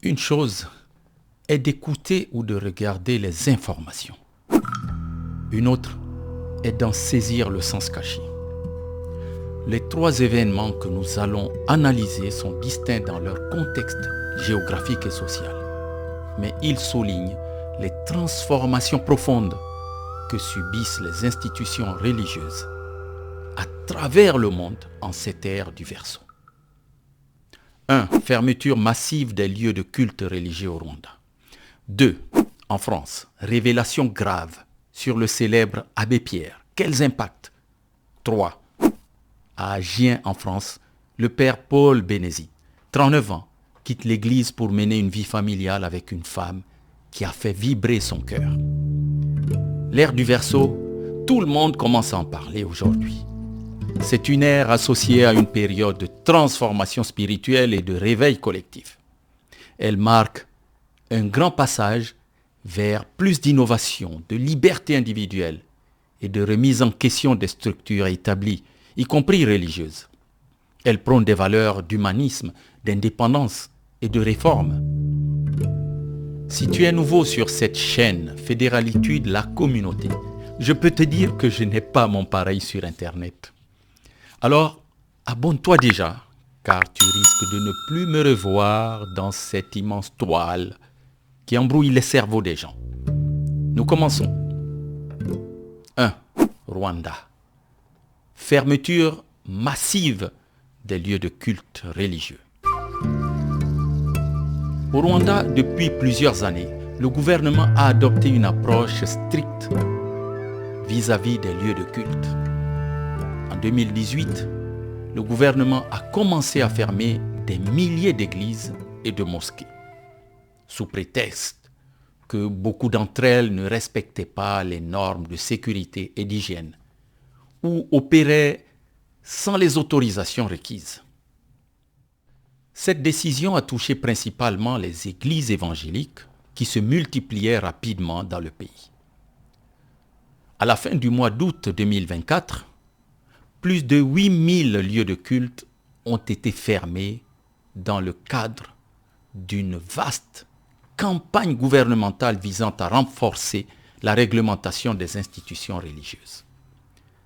Une chose est d'écouter ou de regarder les informations. Une autre est d'en saisir le sens caché. Les trois événements que nous allons analyser sont distincts dans leur contexte géographique et social, mais ils soulignent les transformations profondes que subissent les institutions religieuses à travers le monde en cette ère du Verseau. 1. Fermeture massive des lieux de culte religieux au Rwanda. 2. En France, révélation grave sur le célèbre Abbé Pierre. Quels impacts? 3. À Agen en France, le père Paul Bénézit, 39 ans, quitte l'église pour mener une vie familiale avec une femme qui a fait vibrer son cœur. L'ère du Verseau, tout le monde commence à en parler aujourd'hui. C'est une ère associée à une période de transformation spirituelle et de réveil collectif. Elle marque un grand passage vers plus d'innovation, de liberté individuelle et de remise en question des structures établies, y compris religieuses. Elle prône des valeurs d'humanisme, d'indépendance et de réforme. Si tu es nouveau sur cette chaîne Fédéralitude, la communauté, je peux te dire que je n'ai pas mon pareil sur Internet. Alors, abonne-toi déjà, car tu risques de ne plus me revoir dans cette immense toile qui embrouille les cerveaux des gens. Nous commençons. 1. Rwanda. Fermeture massive des lieux de culte religieux. Au Rwanda, depuis plusieurs années, le gouvernement a adopté une approche stricte vis-à-vis des lieux de culte. En 2018, le gouvernement a commencé à fermer des milliers d'églises et de mosquées, sous prétexte que beaucoup d'entre elles ne respectaient pas les normes de sécurité et d'hygiène, ou opéraient sans les autorisations requises. Cette décision a touché principalement les églises évangéliques qui se multipliaient rapidement dans le pays. À la fin du mois d'août 2024, plus de 8000 lieux de culte ont été fermés dans le cadre d'une vaste campagne gouvernementale visant à renforcer la réglementation des institutions religieuses.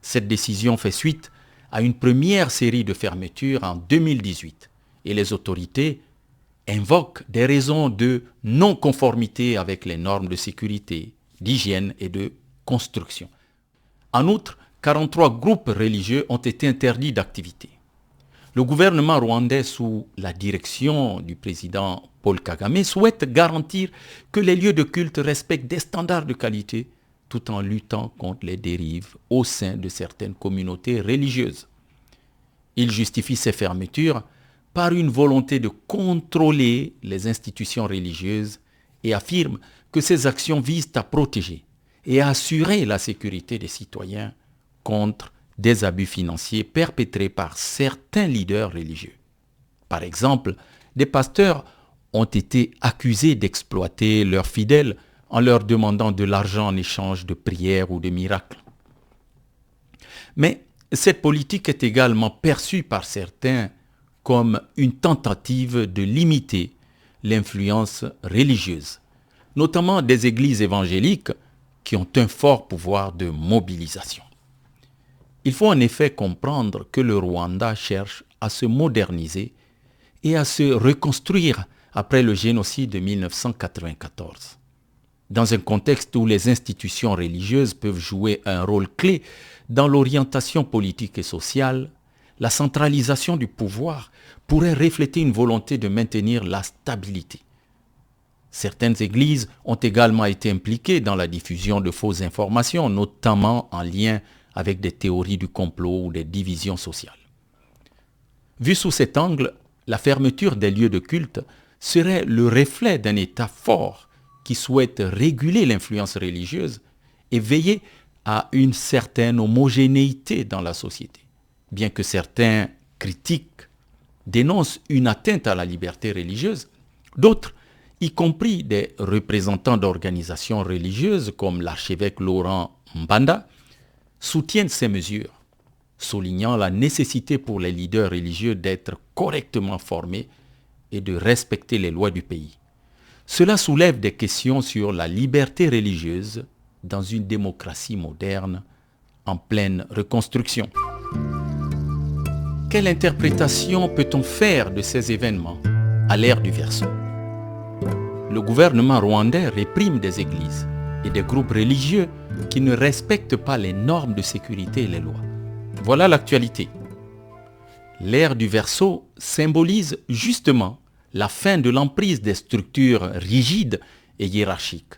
Cette décision fait suite à une première série de fermetures en 2018 et les autorités invoquent des raisons de non-conformité avec les normes de sécurité, d'hygiène et de construction. En outre, 43 groupes religieux ont été interdits d'activité. Le gouvernement rwandais, sous la direction du président Paul Kagame, souhaite garantir que les lieux de culte respectent des standards de qualité tout en luttant contre les dérives au sein de certaines communautés religieuses. Il justifie ces fermetures par une volonté de contrôler les institutions religieuses et affirme que ces actions visent à protéger et à assurer la sécurité des citoyens contre des abus financiers perpétrés par certains leaders religieux. Par exemple, des pasteurs ont été accusés d'exploiter leurs fidèles en leur demandant de l'argent en échange de prières ou de miracles. Mais cette politique est également perçue par certains comme une tentative de limiter l'influence religieuse, notamment des églises évangéliques qui ont un fort pouvoir de mobilisation. Il faut en effet comprendre que le Rwanda cherche à se moderniser et à se reconstruire après le génocide de 1994. Dans un contexte où les institutions religieuses peuvent jouer un rôle clé dans l'orientation politique et sociale, la centralisation du pouvoir pourrait refléter une volonté de maintenir la stabilité. Certaines églises ont également été impliquées dans la diffusion de fausses informations, notamment en lien avec des théories du complot ou des divisions sociales. Vu sous cet angle, la fermeture des lieux de culte serait le reflet d'un État fort qui souhaite réguler l'influence religieuse et veiller à une certaine homogénéité dans la société. Bien que certains critiques dénoncent une atteinte à la liberté religieuse, d'autres, y compris des représentants d'organisations religieuses comme l'archevêque Laurent Mbanda, soutiennent ces mesures, soulignant la nécessité pour les leaders religieux d'être correctement formés et de respecter les lois du pays, Cela soulève des questions sur la liberté religieuse dans une démocratie moderne en pleine reconstruction. Quelle interprétation peut-on faire de ces événements à l'ère du Verseau? Le gouvernement rwandais réprime des églises et des groupes religieux qui ne respectent pas les normes de sécurité et les lois. Voilà l'actualité. L'ère du Verseau symbolise justement la fin de l'emprise des structures rigides et hiérarchiques.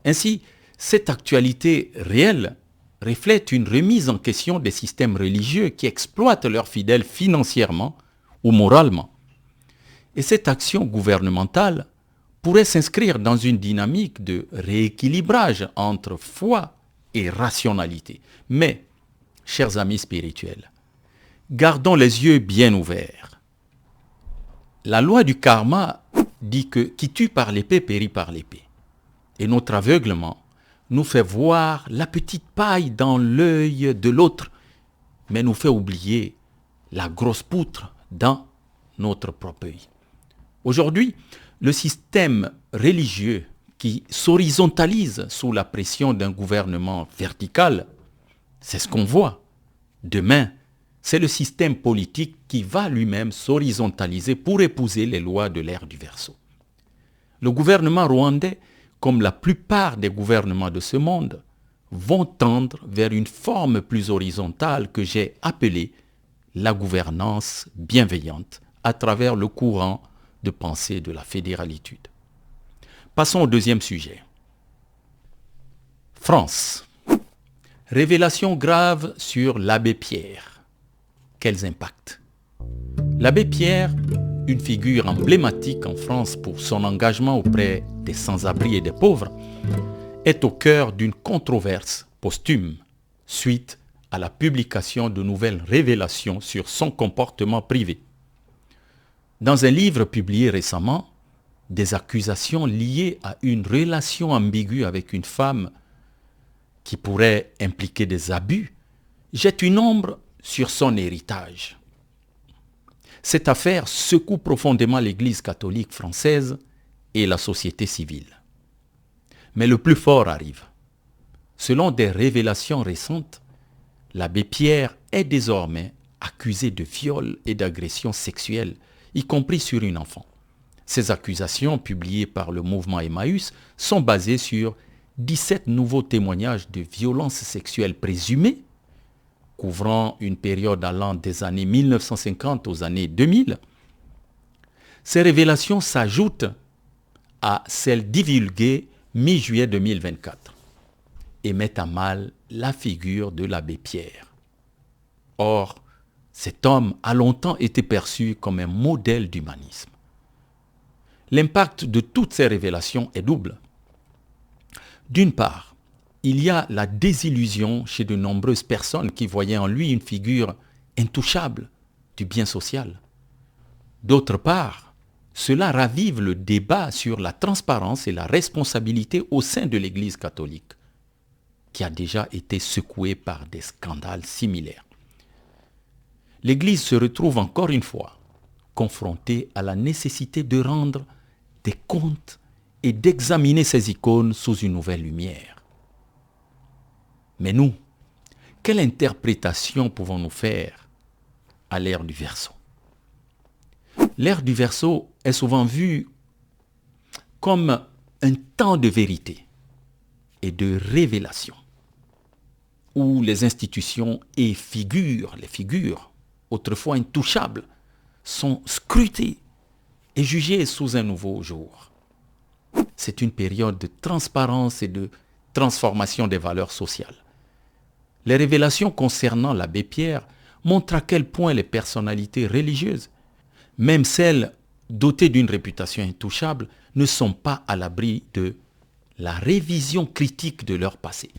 Ainsi, cette actualité réelle reflète une remise en question des systèmes religieux qui exploitent leurs fidèles financièrement ou moralement. Et cette action gouvernementale pourrait s'inscrire dans une dynamique de rééquilibrage entre foi et rationalité. Mais, chers amis spirituels, gardons les yeux bien ouverts. La loi du karma dit que qui tue par l'épée périt par l'épée. Et notre aveuglement nous fait voir la petite paille dans l'œil de l'autre, mais nous fait oublier la grosse poutre dans notre propre œil. Aujourd'hui, le système religieux qui s'horizontalise sous la pression d'un gouvernement vertical, c'est ce qu'on voit. Demain, c'est le système politique qui va lui-même s'horizontaliser pour épouser les lois de l'ère du Verseau. Le gouvernement rwandais, comme la plupart des gouvernements de ce monde, vont tendre vers une forme plus horizontale que j'ai appelée la gouvernance bienveillante à travers le courant de pensée de la fédéralitude. Passons au deuxième sujet. France. Révélation grave sur l'abbé Pierre. Quels impacts? L'abbé Pierre, une figure emblématique en France pour son engagement auprès des sans-abri et des pauvres, est au cœur d'une controverse posthume suite à la publication de nouvelles révélations sur son comportement privé. Dans un livre publié récemment, des accusations liées à une relation ambiguë avec une femme qui pourrait impliquer des abus jettent une ombre sur son héritage. Cette affaire secoue profondément l'Église catholique française et la société civile. Mais le plus fort arrive. Selon des révélations récentes, l'abbé Pierre est désormais accusé de viol et d'agression sexuelle, y compris sur une enfant. Ces accusations, publiées par le mouvement Emmaüs, sont basées sur 17 nouveaux témoignages de violences sexuelles présumées, couvrant une période allant des années 1950 aux années 2000. Ces révélations s'ajoutent à celles divulguées mi-juillet 2024 et mettent à mal la figure de l'abbé Pierre. Or, cet homme a longtemps été perçu comme un modèle d'humanisme. L'impact de toutes ces révélations est double. D'une part, il y a la désillusion chez de nombreuses personnes qui voyaient en lui une figure intouchable du bien social. D'autre part, cela ravive le débat sur la transparence et la responsabilité au sein de l'Église catholique, qui a déjà été secouée par des scandales similaires. L'Église se retrouve encore une fois confrontée à la nécessité de rendre des comptes et d'examiner ces icônes sous une nouvelle lumière. Mais nous, quelle interprétation pouvons-nous faire à l'ère du Verseau? L'ère du Verseau est souvent vue comme un temps de vérité et de révélation, où les institutions et les figures, autrefois intouchables, sont scrutées et jugées sous un nouveau jour. C'est une période de transparence et de transformation des valeurs sociales. Les révélations concernant l'abbé Pierre montrent à quel point les personnalités religieuses, même celles dotées d'une réputation intouchable, ne sont pas à l'abri de la révision critique de leur passé.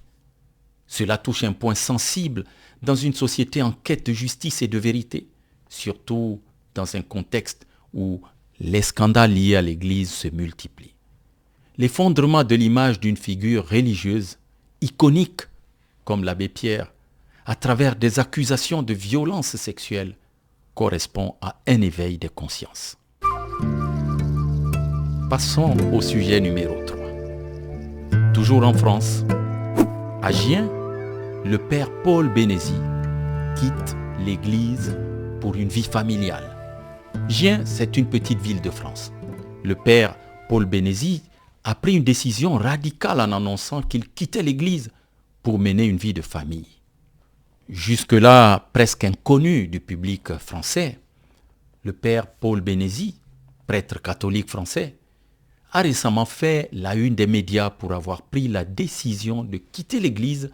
Cela touche un point sensible dans une société en quête de justice et de vérité, surtout dans un contexte où les scandales liés à l'Église se multiplient. L'effondrement de l'image d'une figure religieuse iconique comme l'abbé Pierre, à travers des accusations de violence sexuelle, correspond à un éveil des consciences. Passons au sujet numéro 3. Toujours en France, à Gien, le père Paul Bénézy quitte l'église pour une vie familiale. Gien, c'est une petite ville de France. Le père Paul Bénézy a pris une décision radicale en annonçant qu'il quittait l'église pour mener une vie de famille. Jusque-là presque inconnu du public français, le père Paul Bénézy, prêtre catholique français, a récemment fait la une des médias pour avoir pris la décision de quitter l'église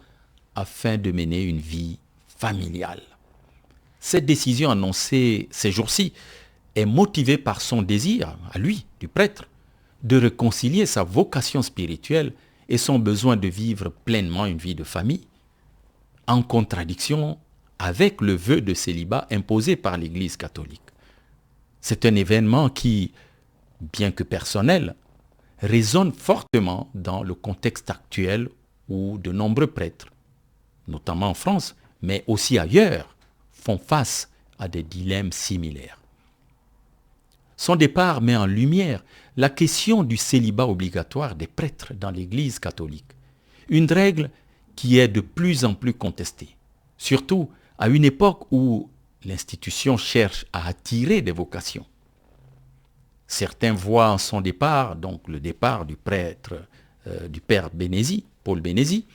afin de mener une vie familiale. Cette décision annoncée ces jours-ci est motivée par son désir, à lui, du prêtre, de réconcilier sa vocation spirituelle et son besoin de vivre pleinement une vie de famille, en contradiction avec le vœu de célibat imposé par l'Église catholique. C'est un événement qui, bien que personnel, résonne fortement dans le contexte actuel où de nombreux prêtres, notamment en France, mais aussi ailleurs, font face à des dilemmes similaires. Son départ met en lumière la question du célibat obligatoire des prêtres dans l'Église catholique, une règle qui est de plus en plus contestée, surtout à une époque où l'institution cherche à attirer des vocations. Certains voient en son départ, donc le départ du prêtre, du père Bénézy, Paul Bénézy,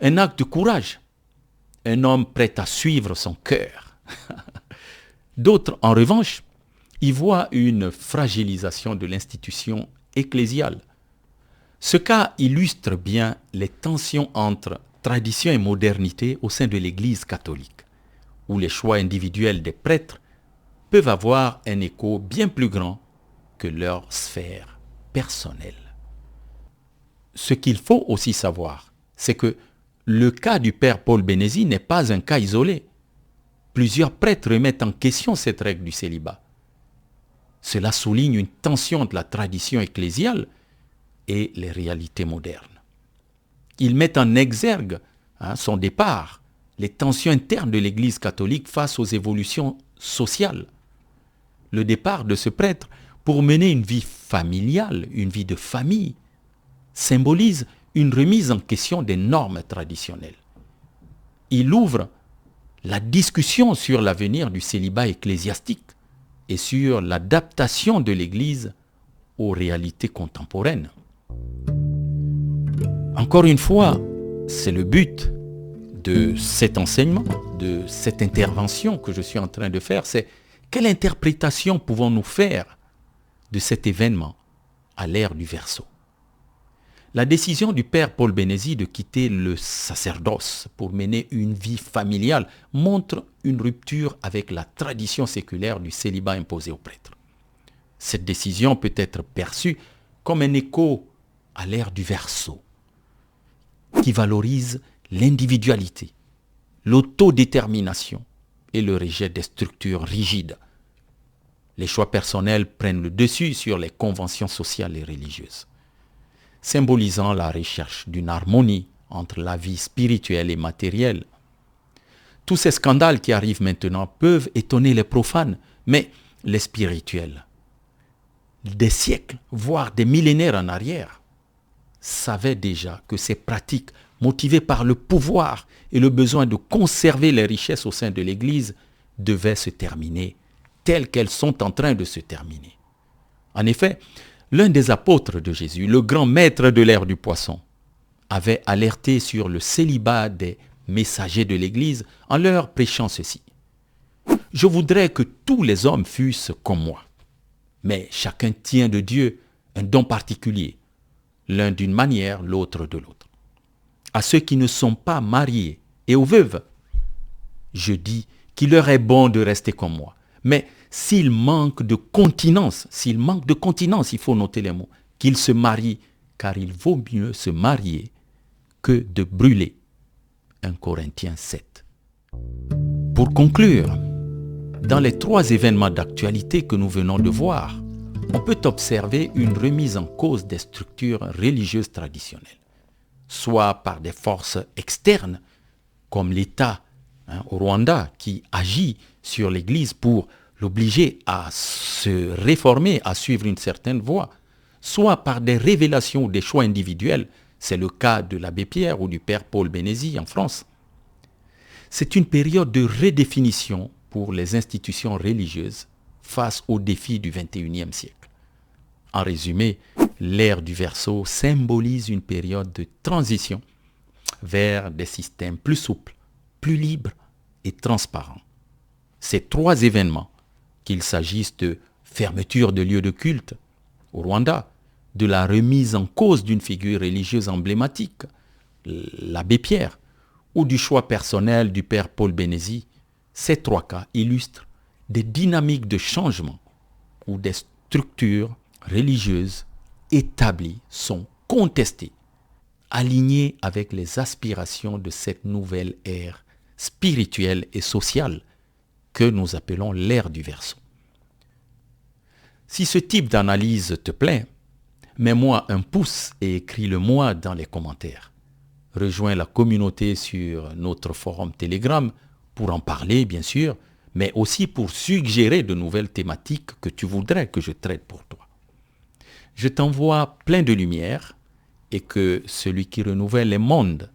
un acte de courage, un homme prêt à suivre son cœur. D'autres, en revanche, y voient une fragilisation de l'institution ecclésiale. Ce cas illustre bien les tensions entre tradition et modernité au sein de l'Église catholique, où les choix individuels des prêtres peuvent avoir un écho bien plus grand que leur sphère personnelle. Ce qu'il faut aussi savoir, c'est que le cas du père Paul Bénézy n'est pas un cas isolé. Plusieurs prêtres remettent en question cette règle du célibat. Cela souligne une tension entre la tradition ecclésiale et les réalités modernes. Ils mettent en exergue son départ, les tensions internes de l'Église catholique face aux évolutions sociales. Le départ de ce prêtre pour mener une vie familiale, une vie de famille, symbolise une remise en question des normes traditionnelles. Il ouvre la discussion sur l'avenir du célibat ecclésiastique et sur l'adaptation de l'Église aux réalités contemporaines. Encore une fois, c'est le but de cet enseignement, de cette intervention que je suis en train de faire, c'est quelle interprétation pouvons-nous faire de cet événement à l'ère du Verseau. La décision du père Paul Bénézy de quitter le sacerdoce pour mener une vie familiale montre une rupture avec la tradition séculaire du célibat imposé aux prêtres. Cette décision peut être perçue comme un écho à l'ère du Verseau, qui valorise l'individualité, l'autodétermination et le rejet des structures rigides. Les choix personnels prennent le dessus sur les conventions sociales et religieuses, symbolisant la recherche d'une harmonie entre la vie spirituelle et matérielle. Tous ces scandales qui arrivent maintenant peuvent étonner les profanes, mais les spirituels, des siècles, voire des millénaires en arrière, savaient déjà que ces pratiques motivées par le pouvoir et le besoin de conserver les richesses au sein de l'Église devaient se terminer telles qu'elles sont en train de se terminer. En effet, l'un des apôtres de Jésus, le grand maître de l'ère du poisson, avait alerté sur le célibat des messagers de l'Église en leur prêchant ceci. « Je voudrais que tous les hommes fussent comme moi, mais chacun tient de Dieu un don particulier, l'un d'une manière, l'autre de l'autre. À ceux qui ne sont pas mariés et aux veuves, je dis qu'il leur est bon de rester comme moi. Mais s'ils manquent de continence, il faut noter les mots, qu'ils se marient, car il vaut mieux se marier que de brûler. 1 Corinthiens 7. Pour conclure, dans les trois événements d'actualité que nous venons de voir, on peut observer une remise en cause des structures religieuses traditionnelles, soit par des forces externes, comme l'État au Rwanda qui agit sur l'Église pour l'obliger à se réformer, à suivre une certaine voie, soit par des révélations ou des choix individuels. C'est le cas de l'abbé Pierre ou du père Paul Bénézy en France. C'est une période de redéfinition pour les institutions religieuses face aux défis du XXIe siècle. En résumé, l'ère du Verseau symbolise une période de transition vers des systèmes plus souples, plus libres et transparents. Ces trois événements, qu'il s'agisse de fermeture de lieux de culte au Rwanda, de la remise en cause d'une figure religieuse emblématique, l'abbé Pierre, ou du choix personnel du père Paul Bénézy, ces trois cas illustrent des dynamiques de changement où des structures religieuses établies sont contestées, alignées avec les aspirations de cette nouvelle ère spirituelle et sociale que nous appelons l'ère du Verseau. Si ce type d'analyse te plaît, mets-moi un pouce et écris-le-moi dans les commentaires. Rejoins la communauté sur notre forum Telegram pour en parler, bien sûr, mais aussi pour suggérer de nouvelles thématiques que tu voudrais que je traite pour toi. Je t'envoie plein de lumière et que celui qui renouvelle les mondes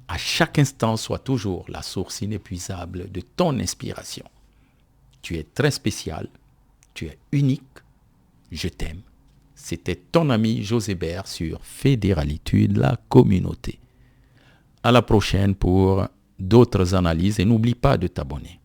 à chaque instant soit toujours la source inépuisable de ton inspiration. Tu es très spécial, tu es unique, je t'aime. C'était ton ami José Bert sur Fédéralitude, la communauté. À la prochaine pour d'autres analyses et n'oublie pas de t'abonner.